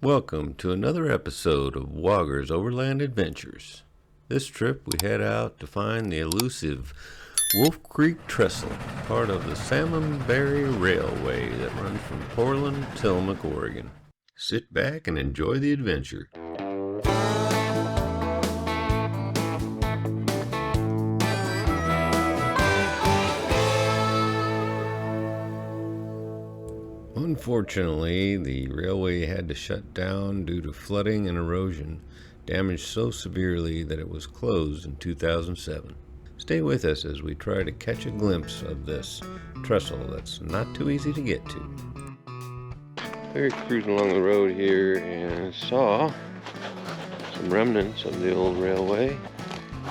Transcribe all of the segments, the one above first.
Welcome to another episode of Wogger's Overland Adventures. This trip we head out to find the elusive Wolf Creek Trestle, part of the Salmonberry Railway that runs from Oregon Tillamook, Oregon. Sit back and enjoy the adventure. Unfortunately, the railway had to shut down due to flooding and erosion, damaged so severely that it was closed in 2007. Stay with us as we try to catch a glimpse of this trestle that's not too easy to get to. We're cruising along the road here and saw some remnants of the old railway,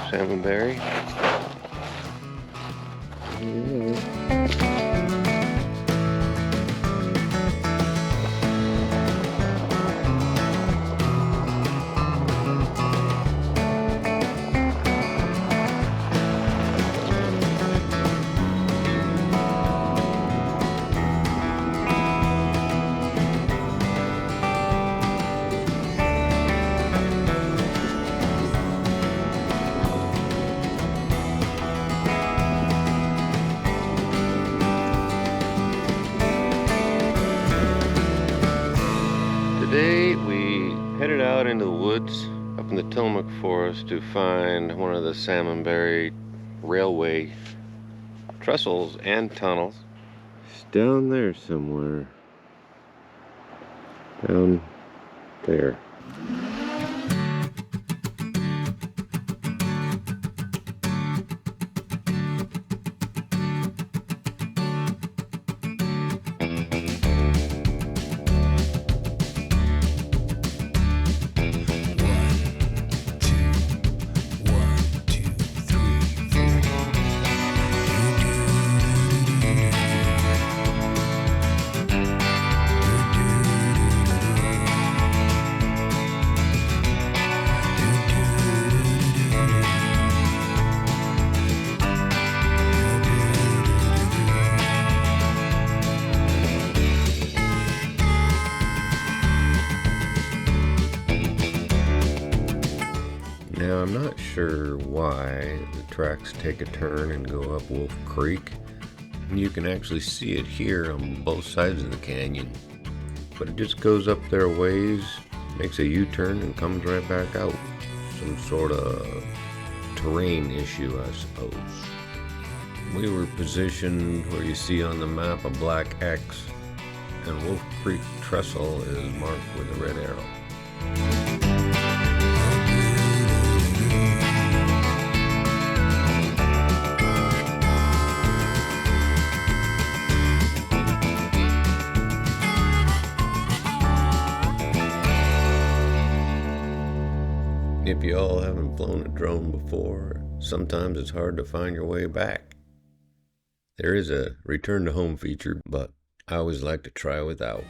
Salmonberry. Today we headed out into the woods up in the Tillamook Forest to find one of the Salmonberry railway trestles and tunnels. It's down there somewhere. Down there. Now, I'm not sure why the tracks take a turn and go up Wolf Creek. You can actually see it here on both sides of the canyon. But it just goes up there a ways, makes a U-turn and comes right back out. Some sort of terrain issue, I suppose. We were positioned where you see on the map a black X, and Wolf Creek Trestle is marked with a red arrow. If you all haven't flown a drone before, sometimes it's hard to find your way back. There is a return to home feature, but I always like to try without.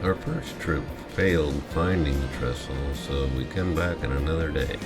Our first trip failed finding the trestle, so we come back on another day.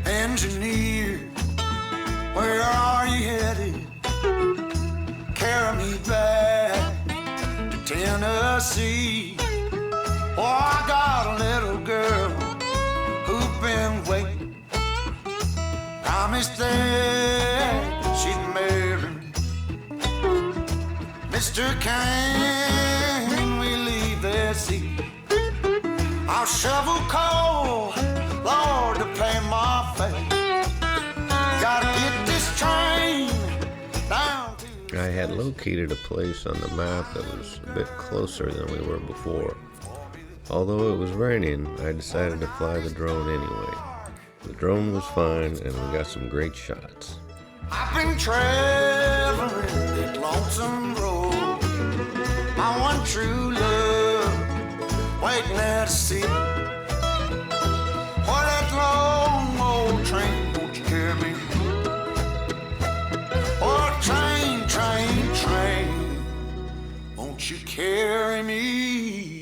Engineer, where are you headed? Carry me back to Tennessee. Oh, I got a little girl who's been waiting. Promised that Sister, can we leave this seat? I'll shovel coal, Lord, to pay my fare. Gotta get this train down to... I had located a place on the map that was a bit closer than we were before. Although it was raining, I decided to fly the drone anyway. The drone was fine and we got some great shots. I've been traveling that lonesome road, my one true love, waiting there to see. For that long old train, won't you carry me? Oh, train, train, train, won't you carry me?